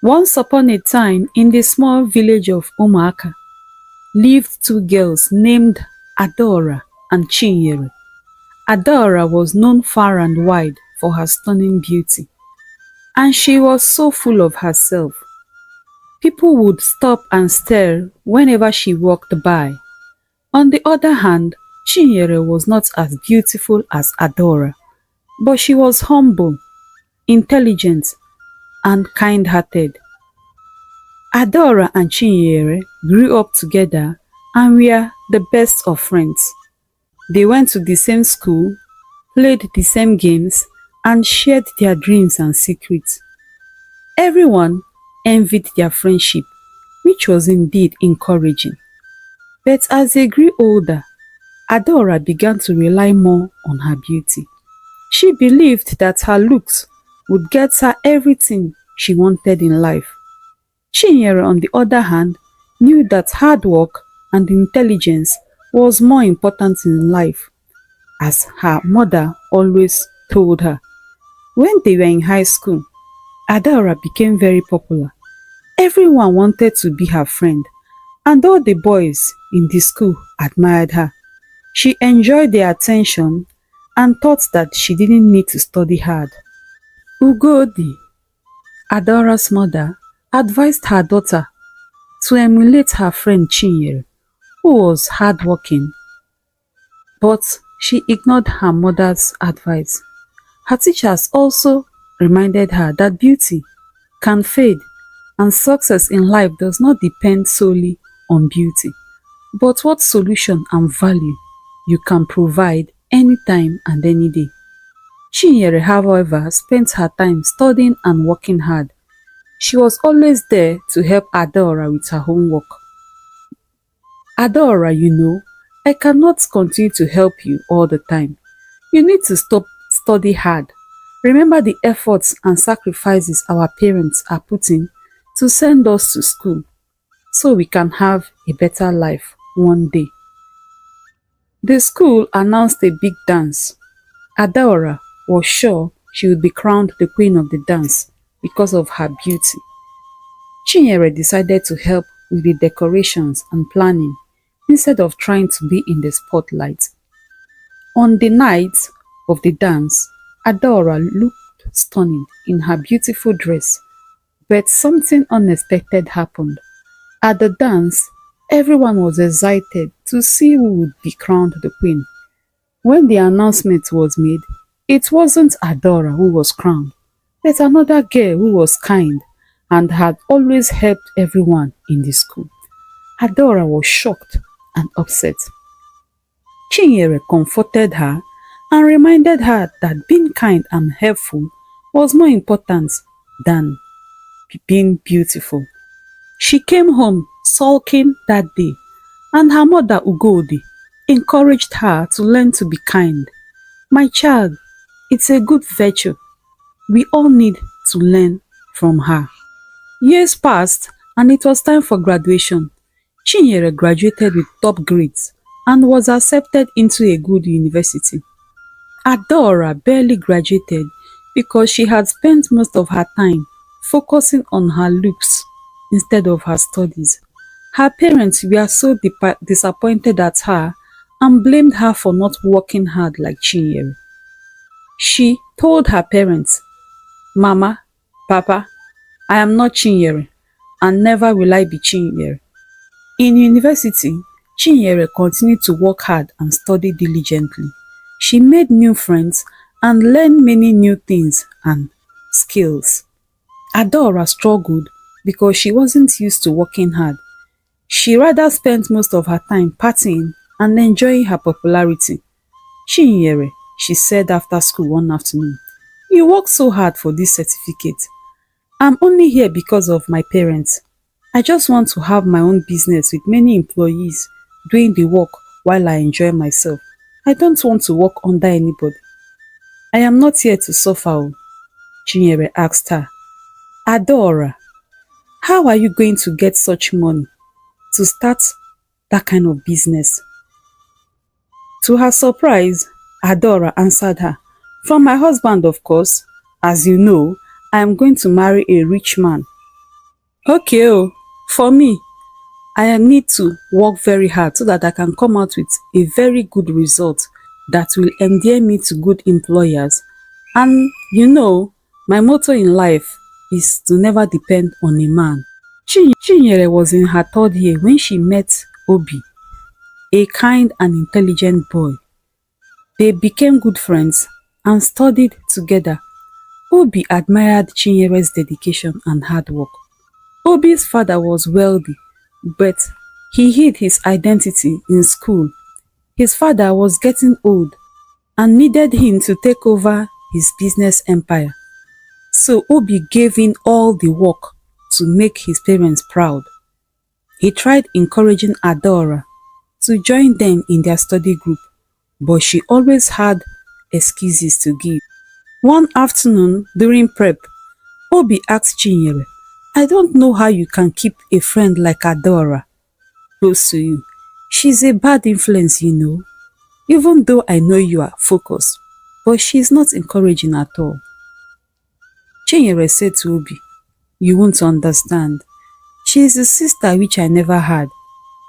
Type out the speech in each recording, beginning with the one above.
Once upon a time, in the small village of Omalicha, lived two girls named Adora and Chinyere. Adora was known far and wide for her stunning beauty, and she was so full of herself. People would stop and stare whenever she walked by. On the other hand, Chinyere was not as beautiful as Adora, but she was humble, intelligent, and kind-hearted. Adora and Chinyere grew up together and were the best of friends. They went to the same school, played the same games, and shared their dreams and secrets. Everyone envied their friendship, which was indeed encouraging. But as they grew older, Adora began to rely more on her beauty. She believed that her looks would get her everything she wanted in life. Chinyere, on the other hand, knew that hard work and intelligence was more important in life, as her mother always told her. When they were in high school, Adora became very popular. Everyone wanted to be her friend, and all the boys in the school admired her. She enjoyed their attention and thought that she didn't need to study hard. Ugodi, Adora's mother, advised her daughter to emulate her friend Chinyere, who was hardworking, but she ignored her mother's advice. Her teachers also reminded her that beauty can fade and success in life does not depend solely on beauty, but what solution and value you can provide anytime and any day. Chinyere, however, spent her time studying and working hard. She was always there to help Adora with her homework. Adora, I cannot continue to help you all the time. You need to stop study hard. Remember the efforts and sacrifices our parents are putting to send us to school so we can have a better life one day. The school announced a big dance. Adora was sure she would be crowned the queen of the dance because of her beauty. Chinyere decided to help with the decorations and planning instead of trying to be in the spotlight. On the night of the dance, Adora looked stunning in her beautiful dress, but something unexpected happened. At the dance, everyone was excited to see who would be crowned the queen. When the announcement was made, it wasn't Adora who was crowned, but another girl who was kind and had always helped everyone in the school. Adora was shocked and upset. Chinyere comforted her and reminded her that being kind and helpful was more important than being beautiful. She came home sulking that day, and her mother Ugodi encouraged her to learn to be kind. My child, it's a good virtue. We all need to learn from her. Years passed and it was time for graduation. Chinyere graduated with top grades and was accepted into a good university. Adora barely graduated because she had spent most of her time focusing on her looks instead of her studies. Her parents were so disappointed at her and blamed her for not working hard like Chinyere. She told her parents, "Mama, Papa, I am not Chinyere and never will I be Chinyere." In university, Chinyere continued to work hard and study diligently. She made new friends and learned many new things and skills. Adora struggled because she wasn't used to working hard. She rather spent most of her time partying and enjoying her popularity. "Chinyere," she said after school one afternoon, "you worked so hard for this certificate. I'm only here because of my parents. I just want to have my own business with many employees doing the work while I enjoy myself. I don't want to work under anybody." "I am not here to suffer," Chinyere asked her. "Adora, how are you going to get such money to start that kind of business?" To her surprise, Adora answered her, "From my husband, of course. As you know, I am going to marry a rich man." Okay for me, I need to work very hard so that I can come out with a very good result that will endear me to good employers. And my motto in life is to never depend on a man. Chinyere was in her third year when she met Obi, a kind and intelligent boy. They became good friends and studied together. Obi admired Chinyere's dedication and hard work. Obi's father was wealthy, but he hid his identity in school. His father was getting old and needed him to take over his business empire. So Obi gave in all the work to make his parents proud. He tried encouraging Adora to join them in their study group, but she always had excuses to give. One afternoon during prep, Obi asked Chinyere, "I don't know how you can keep a friend like Adora close to you. She's a bad influence, even though I know you are focused, but she's not encouraging at all." Chinyere said to Obi, "You won't understand. She is the sister which I never had,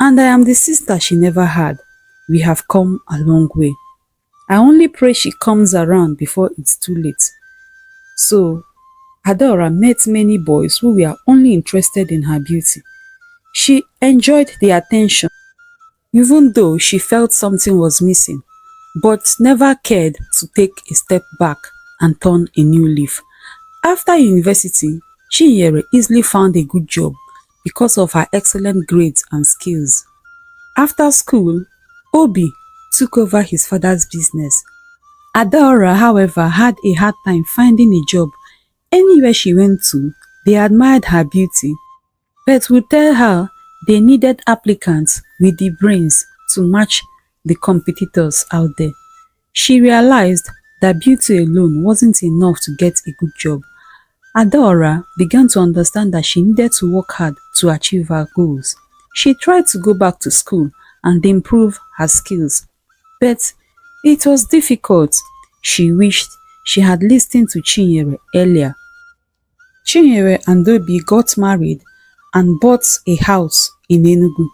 and I am the sister she never had. We have come a long way. I only pray she comes around before it's too late." So, Adora met many boys who were only interested in her beauty. She enjoyed the attention, even though she felt something was missing, but never cared to take a step back and turn a new leaf. After university, Chinyere easily found a good job because of her excellent grades and skills. After school, Obi took over his father's business. Adaora, however, had a hard time finding a job. Anywhere she went to, they admired her beauty, but would tell her they needed applicants with the brains to match the competitors out there. She realized that beauty alone wasn't enough to get a good job. Adaora began to understand that she needed to work hard to achieve her goals. She tried to go back to school and improve her skills, but it was difficult. She wished she had listened to Chinyere earlier. Chinyere and Obi got married and bought a house in Enugu.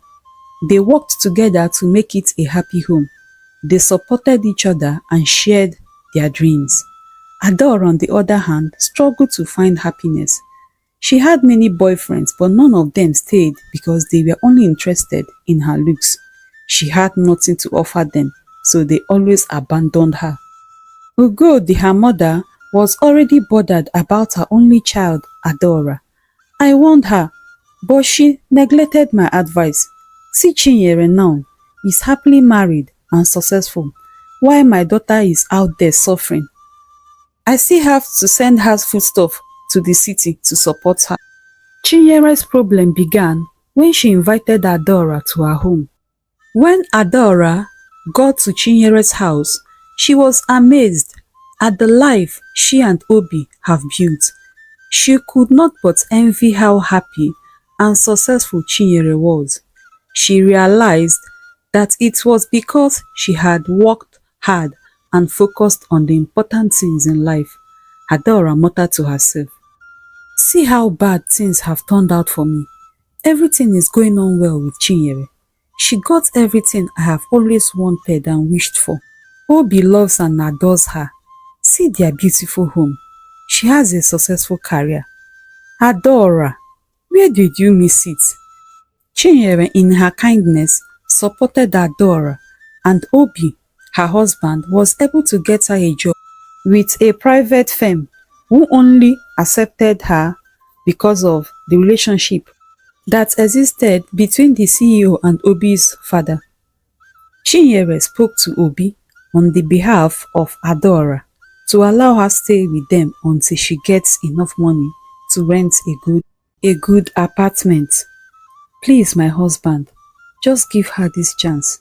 They worked together to make it a happy home. They supported each other and shared their dreams. Adora, on the other hand, struggled to find happiness. She had many boyfriends, but none of them stayed because they were only interested in her looks. She had nothing to offer them, so they always abandoned her. Ugodi, her mother, was already bothered about her only child, Adora. I warned her, but she neglected my advice. See Chinyere now, is happily married and successful, while my daughter is out there suffering. I still have to send her foodstuff to the city to support her. Chinyere's problem began when she invited Adora to her home. When Adora got to Chinyere's house, she was amazed at the life she and Obi have built. She could not but envy how happy and successful Chinyere was. She realized that it was because she had worked hard and focused on the important things in life. Adora muttered to herself, "See how bad things have turned out for me. Everything is going on well with Chinyere. She got everything I have always wanted and wished for. Obi loves and adores her. See their beautiful home. She has a successful career. Adora, where did you miss it?" Chinyere, in her kindness, supported Adora, and Obi, her husband, was able to get her a job with a private firm who only accepted her because of the relationship that existed between the CEO and Obi's father. Chinyere spoke to Obi on the behalf of Adora to allow her stay with them until she gets enough money to rent a good apartment. "Please, my husband, just give her this chance."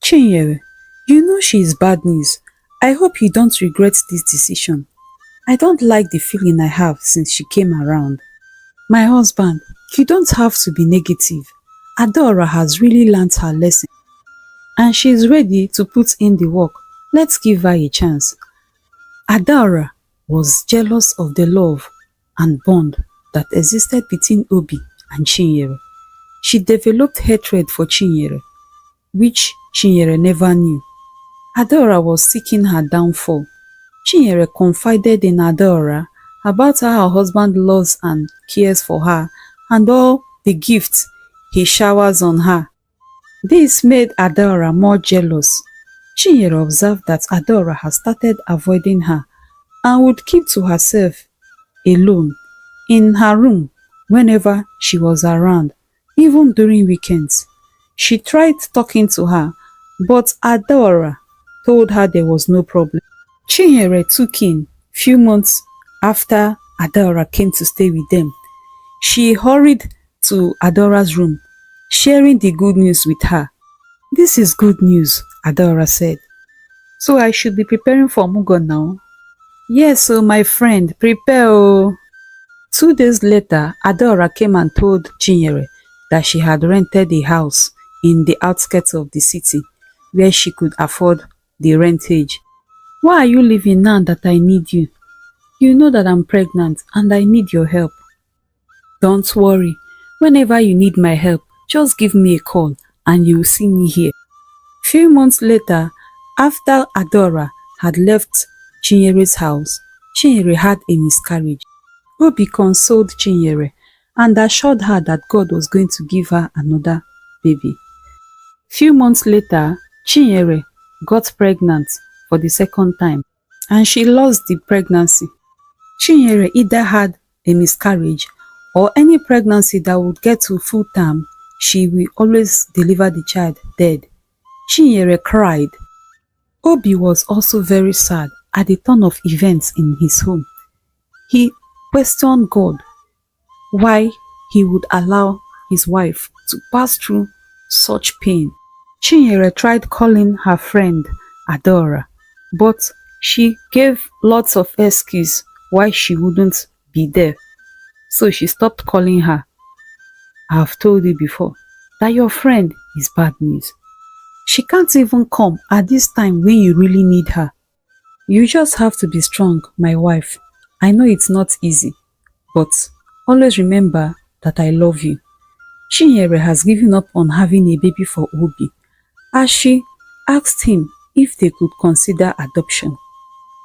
"Chinyere, you know she is bad news. I hope you don't regret this decision. I don't like the feeling I have since she came around." "My husband, you don't have to be negative. Adora has really learnt her lesson and she is ready to put in the work. Let's give her a chance." Adora was jealous of the love and bond that existed between Obi and Chinyere. She developed hatred for Chinyere, which Chinyere never knew. Adaora was seeking her downfall. Chinyere confided in Adaora about how her husband loves and cares for her and all the gifts he showers on her. This made Adaora more jealous. Chinyere observed that Adaora had started avoiding her and would keep to herself alone in her room whenever she was around, even during weekends. She tried talking to her, but Adaora told her there was no problem. Chinyere took in few months after Adaora came to stay with them. She hurried to Adaora's room, sharing the good news with her. "This is good news," Adaora said. "So I should be preparing for Mugo now?" "Yes, so my friend, prepare oh." 2 days later, Adaora came and told Chinyere that she had rented a house in the outskirts of the city where she could afford the rentage. "Why are you leaving now that I need you? You know that I'm pregnant and I need your help." "Don't worry. Whenever you need my help, just give me a call and you'll see me here." Few months later, after Adaora had left Chinyere's house, Chinyere had a miscarriage. Obi consoled Chinyere and assured her that God was going to give her another baby. Few months later, Chinyere got pregnant for the second time and she lost the pregnancy. Chinyere either had a miscarriage or any pregnancy that would get to full term, she will always deliver the child dead. Chinyere cried. Obi was also very sad at the turn of events in his home. He questioned God why he would allow his wife to pass through such pain. Chinyere tried calling her friend Adaora, but she gave lots of excuses why she wouldn't be there. So she stopped calling her. "I've told you before that your friend is bad news. She can't even come at this time when you really need her. You just have to be strong, my wife. I know it's not easy, but always remember that I love you." Chinyere has given up on having a baby for Obi as she asked him if they could consider adoption.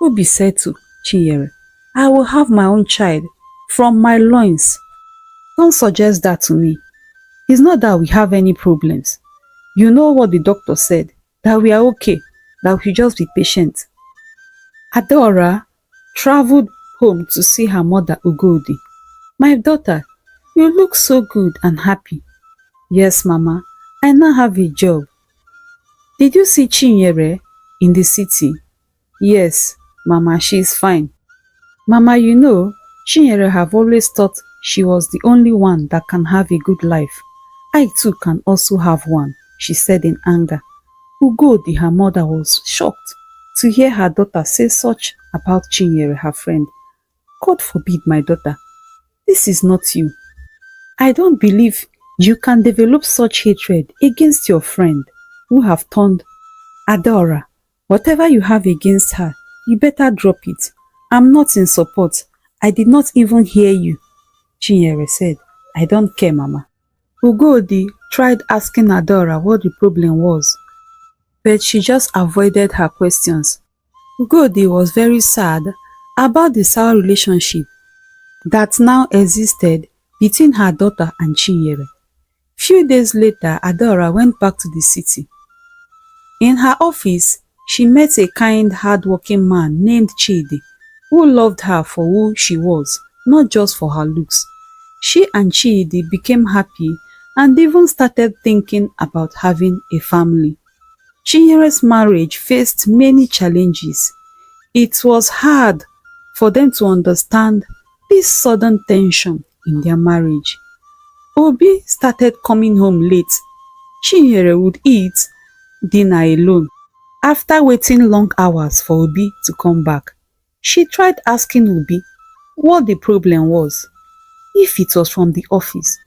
Obi said to Chinyere, "I will have my own child from my loins. Don't suggest that to me. It's not that we have any problems. You know what the doctor said, that we are okay, that we should just be patient." Adaora traveled home to see her mother Ugodi. "My daughter, you look so good and happy." "Yes, Mama, I now have a job." "Did you see Chinyere in the city?" "Yes, Mama, she is fine." "Mama, you know, Chinyere have always thought she was the only one that can have a good life. I too can also have one," she said in anger. Ugodi, her mother, was shocked to hear her daughter say such about Chinyere, her friend. "God forbid, my daughter. This is not you. I don't believe you can develop such hatred against your friend who have turned Adaora. Whatever you have against her, you better drop it. I'm not in support. I did not even hear you." Chinyere said, "I don't care, Mama." Ugodi tried asking Adaora what the problem was, but she just avoided her questions. Ugodi was very sad about the sour relationship that now existed between her daughter and Chinyere. Few days later, Adaora went back to the city. In her office, she met a kind, hard-working man named Chidi, who loved her for who she was, not just for her looks. She and Chidi became happy and even started thinking about having a family. Chinyere's marriage faced many challenges. It was hard for them to understand this sudden tension in their marriage. Obi started coming home late. Chinyere would eat dinner alone. After waiting long hours for Obi to come back, she tried asking Obi what the problem was, if it was from the office,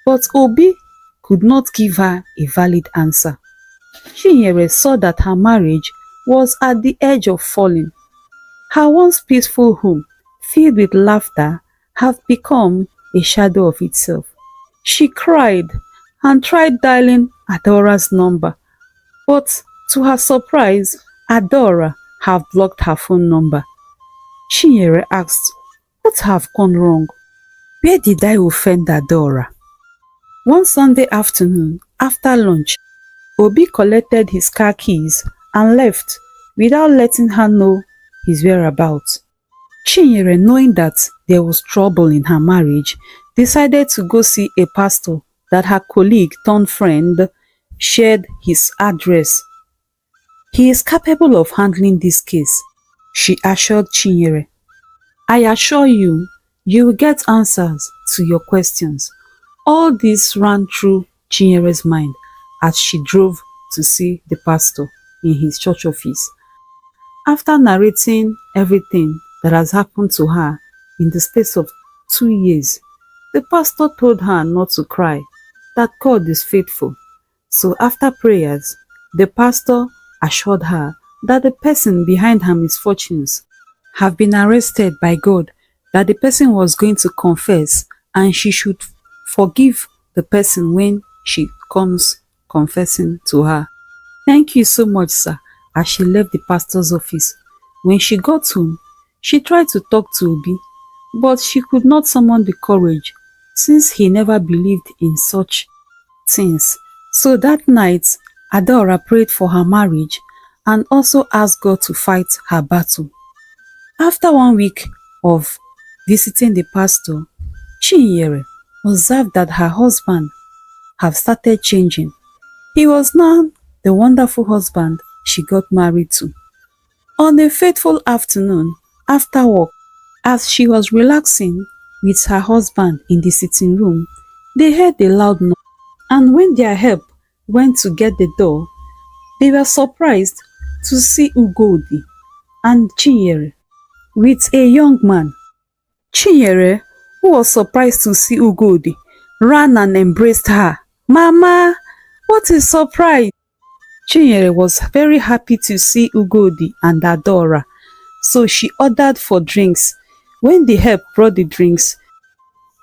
but Obi could not give her a valid answer. Chinyere saw that her marriage was at the edge of falling. Her once peaceful home, filled with laughter, had become a shadow of itself. She cried and tried dialing Adora's number, but to her surprise, Adora had blocked her phone number. Chinyere asked, "What have gone wrong? Where did I offend Adora?" One Sunday afternoon, after lunch, Obi collected his car keys and left without letting her know his whereabouts. Chinyere, knowing that there was trouble in her marriage, decided to go see a pastor that her colleague turned friend shared his address. "He is capable of handling this case," she assured Chinyere. "I assure you, you will get answers to your questions." All this ran through Chinyere's mind as she drove to see the pastor in his church office. After narrating everything that has happened to her in the space of 2 years, the pastor told her not to cry, that God is faithful. So after prayers, the pastor assured her that the person behind her misfortunes have been arrested by God, that the person was going to confess and she should forgive the person when she comes confessing to her. "Thank you so much, sir," as she left the pastor's office. When she got home, she tried to talk to Obi, but she could not summon the courage since he never believed in such things. So that night, Adora prayed for her marriage and also asked God to fight her battle. After 1 week of visiting the pastor, Chinyere observed that her husband have started changing. He was now the wonderful husband she got married to. On a fateful afternoon after work, as she was relaxing with her husband in the sitting room, they heard a loud noise, and when their help went to get the door, they were surprised to see Ugodi and Chinyere with a young man. Chinyere, who was surprised to see Ugodi, ran and embraced her. "Mama, what a surprise!" Chinyere was very happy to see Ugodi and Adora, so she ordered for drinks. When the help brought the drinks,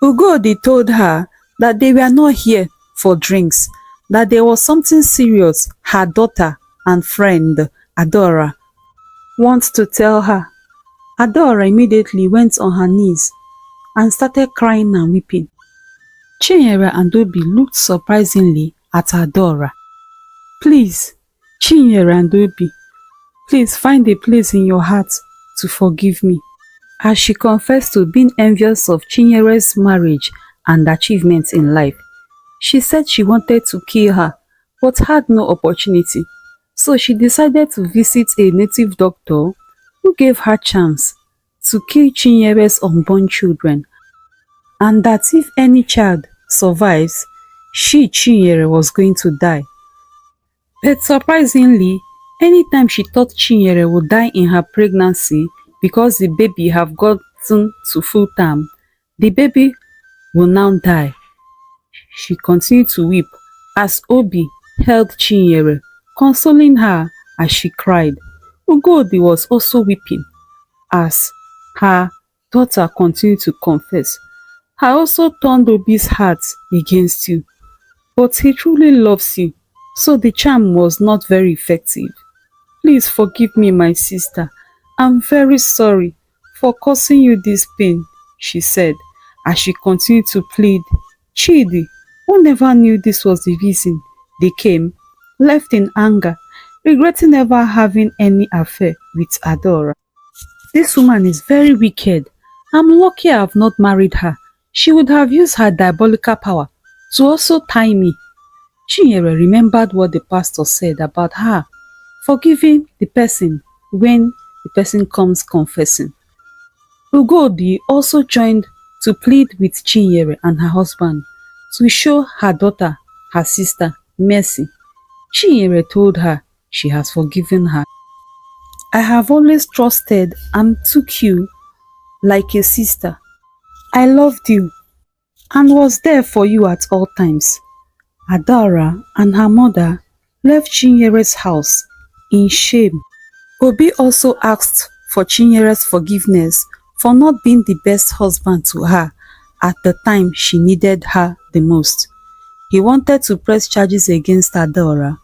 Ugodi told her that they were not here for drinks, that there was something serious her daughter and friend Adora wants to tell her. Adora immediately went on her knees and started crying and weeping. Chinyere and Obi looked surprisingly at Adora. "Please, Chinyere and Obi, please find a place in your heart to forgive me," as she confessed to being envious of Chinyere's marriage and achievements in life. She said she wanted to kill her but had no opportunity, so she decided to visit a native doctor who gave her chance to kill Chinyere's unborn children, and that if any child survives, she, Chinyere, was going to die. But surprisingly, anytime she thought Chinyere would die in her pregnancy because the baby have gotten to full term, the baby will now die. She continued to weep as Obi held Chinyere, consoling her as she cried. Ugodi was also weeping as her daughter continued to confess. "I also turned Obi's heart against you, but he truly loves you, so the charm was not very effective. Please forgive me, my sister. I'm very sorry for causing you this pain," she said as she continued to plead. Chidi, who never knew this was the reason they came, left in anger, regretting ever having any affair with Adora. "This woman is very wicked. I'm lucky I have not married her. She would have used her diabolical power to also tie me." Chinyere remembered what the pastor said about her forgiving the person when the person comes confessing. Ugodi also joined to plead with Chinyere and her husband to show her daughter, her sister, mercy. Chinyere told her she has forgiven her. "I have always trusted and took you like a sister. I loved you and was there for you at all times." Adara and her mother left Chinyere's house in shame. Obi also asked for Chinyere's forgiveness for not being the best husband to her, at the time she needed her the most. He wanted to press charges against Adaora,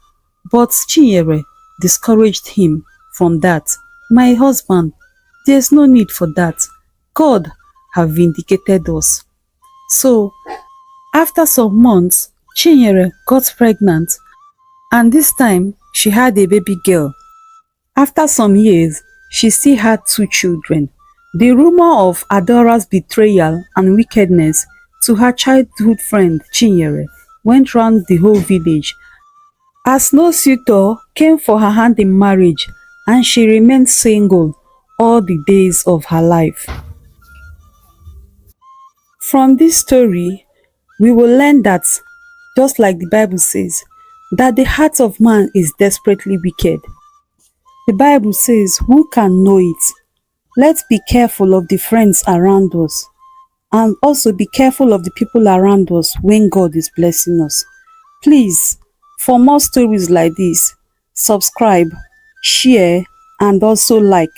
but Chinyere discouraged him from that. "My husband, there's no need for that. God have vindicated us." So, after some months, Chinyere got pregnant, and this time she had a baby girl. After some years, she still had two children. The rumor of Adaora's betrayal and wickedness to her childhood friend Chinyere went round the whole village, as no suitor came for her hand in marriage, and she remained single all the days of her life. From this story, we will learn that, just like the Bible says, that the heart of man is desperately wicked. The Bible says, "Who can know it?" Let's be careful of the friends around us, and also be careful of the people around us when God is blessing us. Please, for more stories like this, subscribe, share, and also like.